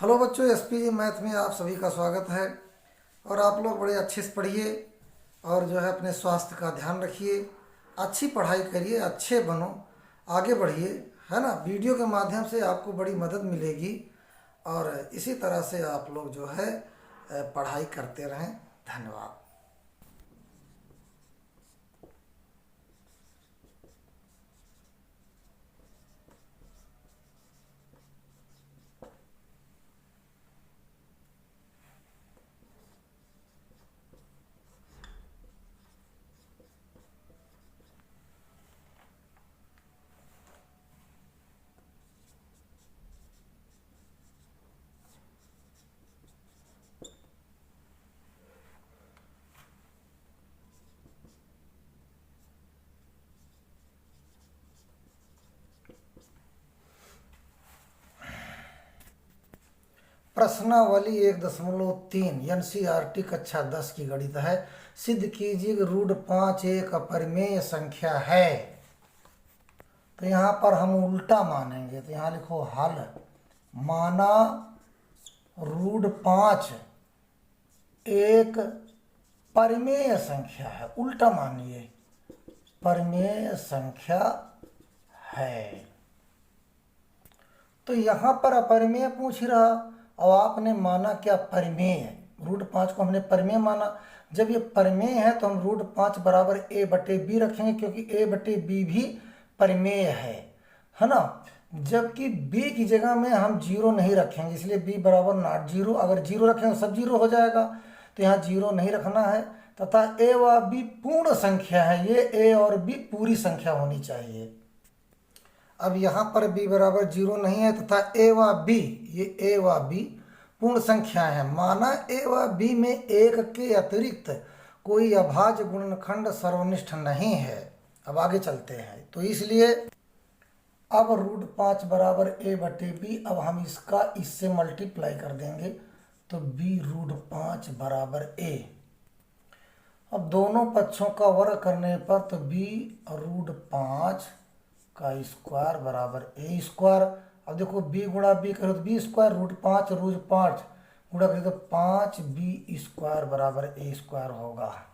Hello बच्चों, SPG math में आप सभी का स्वागत है। और आप लोग बड़े अच्छे से पढ़िए और जो है अपने स्वास्थ्य का ध्यान रखिए, अच्छी पढ़ाई करिए, अच्छे बनो, आगे बढ़िए, है ना। वीडियो के माध्यम से आपको बड़ी मदद मिलेगी और इसी तरह से आप लोग जो है पढ़ाई करते रहें। धन्यवाद। प्रश्नावली 1.3 NCERT कक्षा 10 की गणित है। सिद्ध कीजिए कि √5 एक अपरिमेय संख्या है। तो यहाँ पर हम उल्टा मानेंगे, तो यहाँ लिखो हल। माना √5 एक परिमेय संख्या है। उल्टा मानिए, परिमेय संख्या है। तो यहाँ पर अपरिमेय पूछ रहा और आपने माना क्या? परिमेय। √5 को हमने परिमेय माना। जब ये परिमेय है तो हम √5 बराबर a/b रखेंगे, क्योंकि a/b भी परिमेय है ना। जबकि b की जगह में हम 0 नहीं रखेंगे, इसलिए b बराबर नॉट 0। अगर 0 रखेंगे तो सब 0 हो जाएगा, तो यहाँ 0 नहीं रखना है। तथा a व b पूर्ण संख्या है, ये a और b पूरी संख्या होनी चाहिए। अब यहाँ पर b बराबर 0 नहीं है तथा a व b, ये a व b पूर्ण संख्या है। माना a व b में एक के अतिरिक्त कोई अभाज्य गुणनखंड सर्वनिष्ठ नहीं है। अब आगे चलते हैं, तो इसलिए अब √5 बराबर a/b। अब हम इसका इससे मल्टीप्लाई कर देंगे, तो b√5 बराबर a। अब दोनों पक्षों का वर्ग करने पर तो b√5 का स्क्वायर बराबर a²। अब देखो b गुणा b करो तो b² √5 √5 गुणा करें तो 5b² बराबर a² होगा।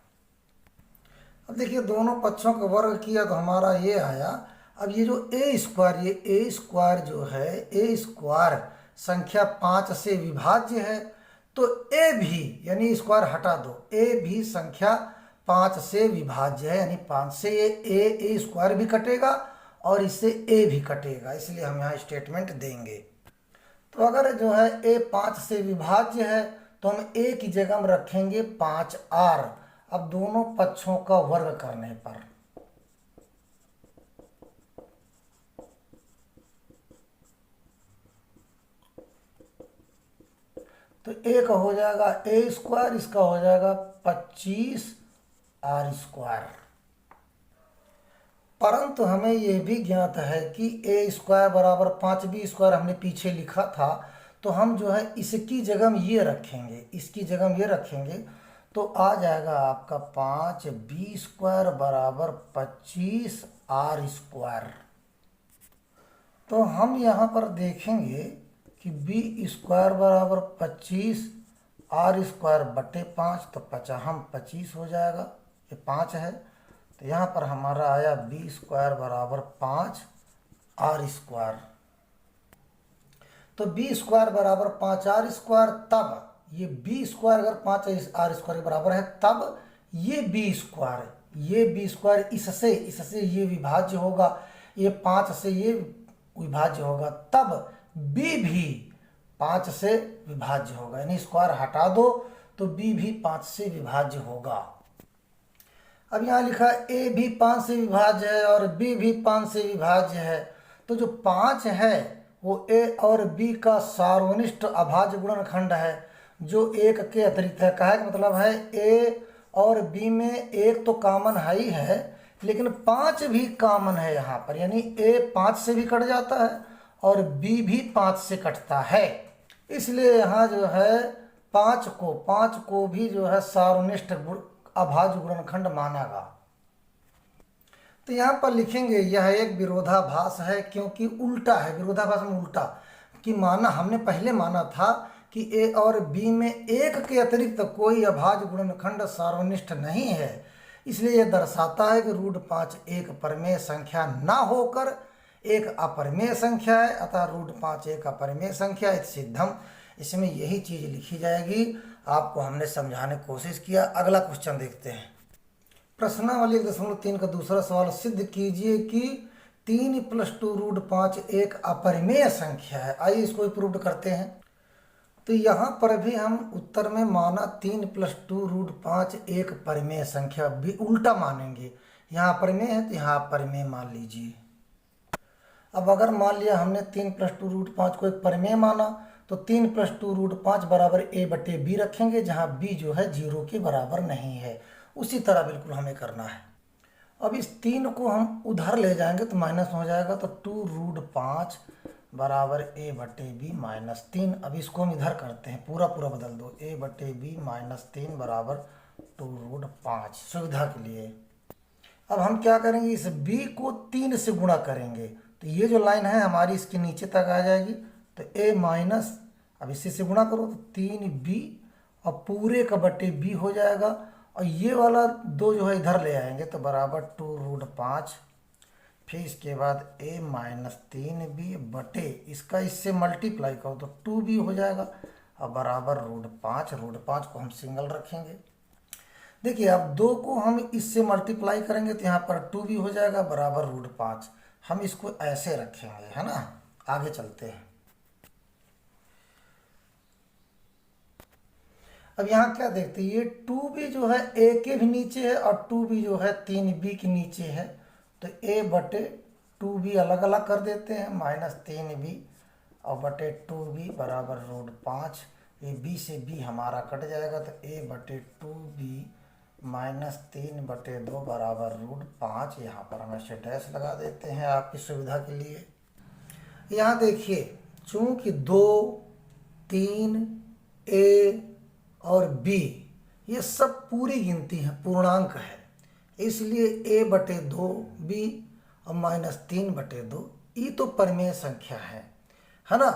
अब देखिए दोनों पक्षों का वर्ग किया तो हमारा ये आया। अब ये जो a², ये a² जो है, a² संख्या 5 से विभाज्य है, तो a भी, यानी स्क्वायर हटा दो, a भी संख्या 5 से विभाज्य है, यानी 5 से ये a² भी कटेगा और इससे a भी कटेगा, इसलिए हम यहाँ स्टेटमेंट देंगे। तो अगर जो है a 5 से विभाज्य है तो हम a की जगह में रखेंगे 5r। अब दोनों पक्षों का वर्ग करने पर तो एक हो जाएगा a², इसका हो जाएगा 25r²। परंतु हमें यह भी ज्ञात है कि a² बराबर 5b² हमने पीछे लिखा था, तो हम जो है इसकी जगह में ये रखेंगे, इसकी जगह में ये रखेंगे, तो आ जाएगा आपका 5b² बराबर 25r²। तो हम यहाँ पर देखेंगे कि b² बराबर 25r²/5, तो 25 हो जाएगा, ये 5 है। तो यहाँ पर हमारा आया b² बराबर 5r²। तो b² बराबर 5r², तब ये b² अगर 5r² के बराबर है, तब ये b² इससे ये विभाज्य होगा, ये 5 से ये विभाज्य होगा, तब b भी 5 से विभाज्य होगा, यानी स्क्वायर हटा दो तो b भी 5 से विभाज्य होगा। अब यहाँ लिखा a भी 5 से विभाज्य है और b भी 5 से विभाज्य है, तो जो 5 है वो a और b का सार्वनिष्ठ अभाज्य गुणनखंड है, जो एक के अतिरिक्त है। कहा मतलब है a और b में एक तो कॉमन है ही है, लेकिन 5 भी कॉमन है यहाँ पर, यानी a 5 से भी कट जाता है और b भी 5 से कटता है। इसलिए यहाँ जो है 5 को भी जो है सार्वनिष्ठ अभाज्य गुणनखंड मानेगा। तो यहाँ पर लिखेंगे यह एक विरोधाभास है, क्योंकि उल्टा है। विरोधाभास में उल्टा, कि माना हमने पहले माना था कि ए और बी में एक के अतिरिक्त कोई अभाज्य गुणनखंड सार्वनिष्ठ नहीं है, इसलिए यह दर्शाता है कि रूट 5 एक परिमेय संख्या ना होकर एक अपरिमेय संख्या है, अतः रूट 5 एक अपरिमेय संख्या है सिद्धम। इसमें यही चीज लिखी जाएगी, आपको हमने समझाने की कोशिश किया। अगला क्वेश्चन देखते हैं। प्रश्नावली 1.3 का दूसरा सवाल, सिद्ध कीजिए कि 3 + 2 रूट 5 एक अपरिमेय संख्या है। आइए इसको प्रूव करते हैं। तो यहाँ पर भी हम उत्तर में माना 3 + 2 रूट 5 एक परिमेय संख्या, भी उल्टा मानेंगे। यहाँ परिमेय है तो यहाँ परिमेय मान लीजिए। अब अगर मान लिया हमने 3 + 2 रूट 5 को एक परिमेय माना, तो 3 + 2 रूट 5 बराबर a/b रखेंगे, जहाँ b जो है 0 के बराबर नहीं है। उसी तरह बिल्कुल हमें करना है। अब इस 3 को हम उधर ले जाएंगे तो माइनस हो जाएगा, तो 2 रूट 5 बराबर a/b -3। अब इसको हम इधर करते हैं, पूरा पूरा बदल दो, a/b -3 बराबर 2 रूट 5 सुविधा के लिए। अब हम क्या करेंगे, इस b को 3 से गुणा करेंगे, तो ये जो लाइन है हमारी इसके नीचे तक आ जाएगी। तो a माइनस, अब इसी से गुणा करो तो 3b और पूरे का बटे b हो जाएगा, और ये वाला 2 जो है इधर ले आएंगे तो बराबर 2 रूट 5, फिर इसके बाद a -3b बटे इसका इससे मल्टीप्लाई करो तो 2b हो जाएगा, और बराबर रूट 5। रूट 5 को हम सिंगल रखेंगे। देखिए अब 2 को हम इससे मल्टीप्लाई करेंगे तो यहाँ पर 2b हो जाएगा बराबर रूट 5। हम इसको ऐसे रखेंगे, है ना। आगे चलते हैं। अब यहाँ क्या देखते हैं, ये 2b जो है a के भी नीचे है और 2b जो है 3b के नीचे है, तो a/2b अलग अलग कर देते हैं, -3b और बटे 2b बराबर रूट 5। ये b से b हमारा कट जाएगा, तो a/2b -3/2 बराबर रूट 5। यहाँ पर हम ऐसे डैश लगा देते हैं आपकी सुविधा के लिए। यहाँ देखिए, चूंकि 2, 3, a और b ये सब पूरी गिनती है, पूर्णांक है, इसलिए a/2b और -3/2 ये तो परिमेय संख्या है ना।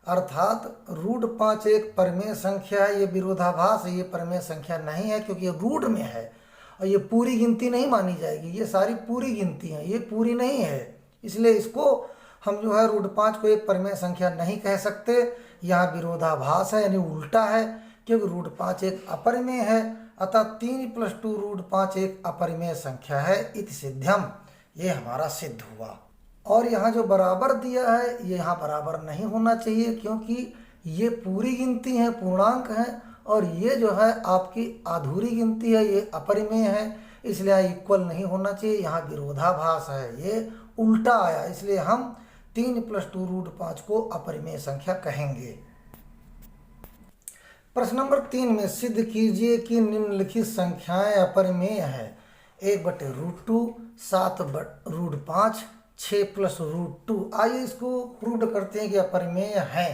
अर्थात रूट 5 एक परिमेय संख्या है, ये विरोधाभास है, ये परिमेय संख्या नहीं है क्योंकि ये रूट में है और ये पूरी गिनती नहीं मानी जाएगी। ये सारी पूरी गिनती है, ये पूरी नहीं है, इसलिए इसको हम जो है रूट 5 को एक परिमेय संख्या नहीं कह सकते। यहाँ विरोधाभास है, यानी उल्टा है, क्योंकि रूट 5 एक अपरिमेय है, अतः 3 + 2 रूट 5 एक अपरिमेय संख्या है, इति सिद्धम। ये हमारा सिद्ध हुआ। और यहाँ जो बराबर दिया है, ये यहाँ बराबर नहीं होना चाहिए, क्योंकि ये पूरी गिनती है, पूर्णांक है, और ये जो है आपकी अधूरी गिनती है, ये अपरिमेय है, इसलिए यहाँ इक्वल नहीं होना चाहिए। यहाँ विरोधाभास है, ये उल्टा आया, इसलिए हम 3 + 2 रूट 5 को अपरिमेय संख्या कहेंगे। प्रश्न नंबर 3 में सिद्ध कीजिए कि निम्नलिखित संख्याएं अपरिमेय है। 1/√2, 7/√5, 6 + √2। आइए इसको प्रूव करते हैं कि अपरिमेय है।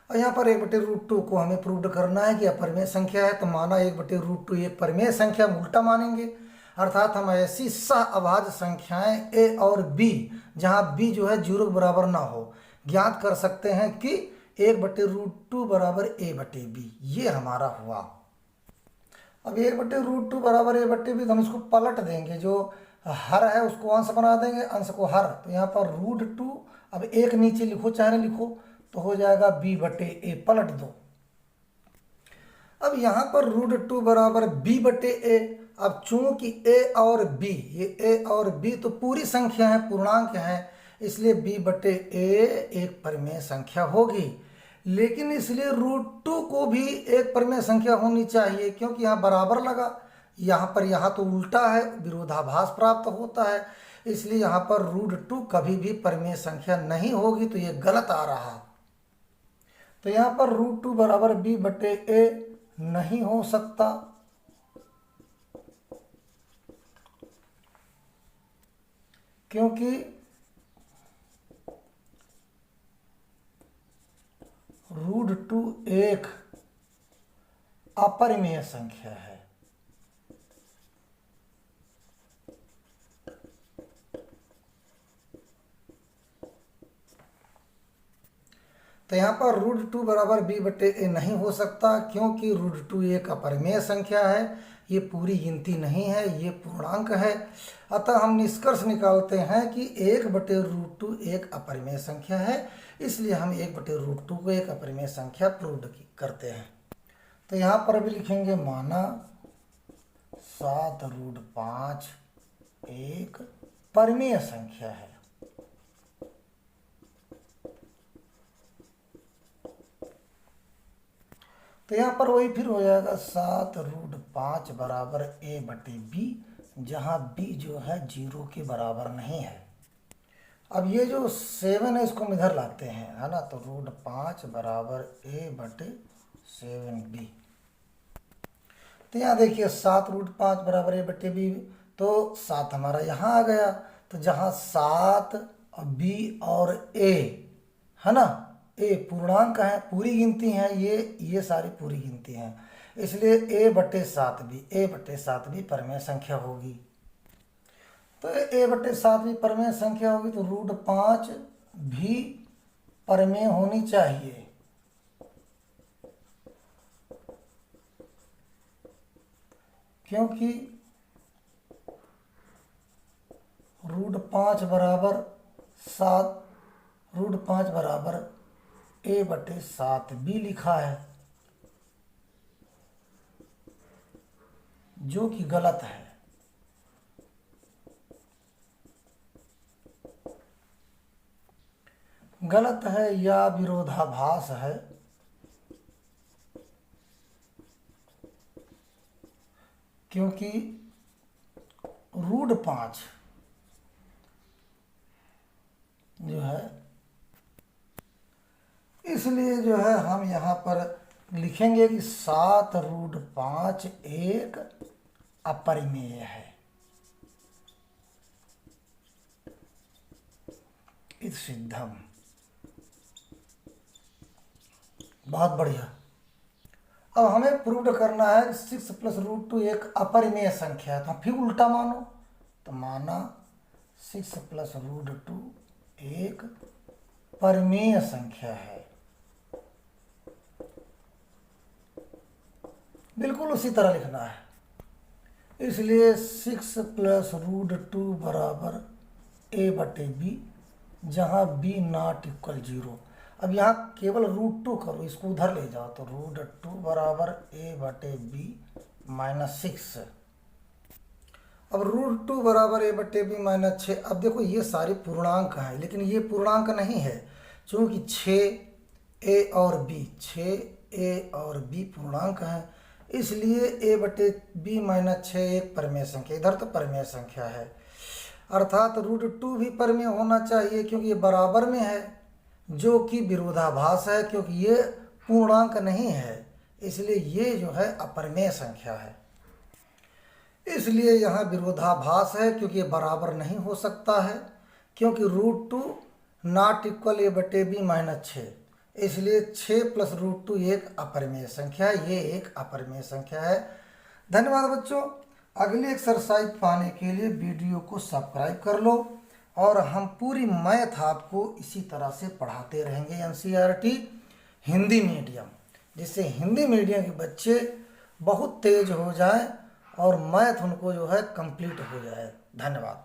और यहाँ पर 1/√2 को हमें प्रूव करना है कि अपरिमेय संख्या है, तो माना 1/√2 एक परिमेय संख्या, हम उल्टा मानेंगे। अर्थात हम ऐसी सह अभाज्य संख्याएं a और b जहाँ b जो है 0 के बराबर ना हो ज्ञात कर सकते हैं कि 1/√2 बराबर a/b। ये हमारा हुआ। अब 1/√2 बराबर a/b, तो हम इसको पलट देंगे, जो हर है उसको अंश बना देंगे, अंश को हर। तो यहाँ पर √2, अब एक नीचे लिखो चाहे लिखो, तो हो जाएगा b/a, पलट दो। अब यहाँ पर √2 बराबर b/a। अब चूंकि a और b, ये a और b तो पूरी संख्या है, पूर्णांक है, इसलिए b/a एक परिमेय संख्या होगी। लेकिन इसलिए √2 को भी एक परिमेय संख्या होनी चाहिए, क्योंकि यहाँ बराबर लगा, यहाँ पर यहाँ तो उल्टा है, विरोधाभास प्राप्त होता है, इसलिए यहाँ पर √2 कभी भी परिमेय संख्या नहीं होगी, तो ये गलत आ रहा। तो यहाँ पर √2 बराबर b/a नहीं हो सकता, क्योंकि √2 एक अपरिमेय संख्या है। तो यहाँ पर √2 बराबर b बटे a नहीं हो सकता, क्योंकि √2 एक अपरिमेय संख्या है, ये पूरी गिनती नहीं है, ये पूर्णांक है। अतः हम निष्कर्ष निकालते हैं कि 1/√2 एक अपरिमेय संख्या है, इसलिए हम 1/√2 को एक अपरिमेय संख्या प्रूव करते हैं। तो यहाँ पर भी लिखेंगे माना 7√5 एक परिमेय संख्या है। तो यहाँ पर वही फिर हो जाएगा 7√5 बराबर a बटे b, जहाँ b जो है 0 के बराबर नहीं है। अब ये जो 7 है इसको हम इधर लाते हैं, है ना, तो √5 बराबर a बटे 7b। तो यहाँ देखिए 7√5 बराबर a बटे b, तो 7 हमारा यहाँ आ गया। तो जहाँ 7 b और a है ना, a पूर्णांक है, पूरी गिनती है, ये सारी पूरी गिनती हैं, इसलिए a बटे 7 भी परमेय संख्या होगी। तो a बटे 7 भी परमेय संख्या होगी, तो √5 भी परमेय होनी चाहिए। क्योंकि √5 बराबर 7, √5 बराबर a बटे 7 भी लिखा है, जो कि गलत है। गलत है या विरोधाभास है, क्योंकि √5 जो है, इसलिए जो है हम यहाँ पर लिखेंगे कि 7√5 एक अपरिमेय है। इस सिद्धम, बहुत बढ़िया। अब हमें प्रूव करना है 6 + √2 एक अपरिमेय संख्या है, तो फिर उल्टा मानो, तो माना 6 + √2 एक परिमेय संख्या है। बिल्कुल उसी तरह लिखना है, इसलिए 6 + √2 बराबर a बटे b, जहाँ b ≠ 0। अब यहाँ केवल √2 करो, इसको उधर ले जाओ, तो √2 बराबर a बटे b -6। अब √2 बराबर a बटे b -6। अब देखो ये सारे पूर्णांक हैं, लेकिन ये पूर्णांक नहीं है, चूँकि 6a और b पूर्णांक हैं, इसलिए a बटे b -6 एक परमेय संख्या, इधर तो परमेय संख्या है, अर्थात √2 भी परमेय होना चाहिए, क्योंकि ये बराबर में है, जो कि विरोधाभास है, क्योंकि ये पूर्णांक नहीं है, इसलिए ये जो है अपरिमेय संख्या है। इसलिए यहाँ विरोधाभास है, क्योंकि ये बराबर नहीं हो सकता है, क्योंकि √2 ≠ a बटे b -6, इसलिए 6 + √2 एक अपरिमेय संख्या है, ये एक अपरिमेय संख्या है। धन्यवाद बच्चों। अगली एक्सरसाइज पाने के लिए वीडियो को सब्सक्राइब कर लो, और हम पूरी मैथ आपको इसी तरह से पढ़ाते रहेंगे, NCERT हिंदी मीडियम, जिससे हिंदी मीडियम के बच्चे बहुत तेज हो जाएं और मैथ उनको जो है कंप्लीट हो जाए। धन्यवाद।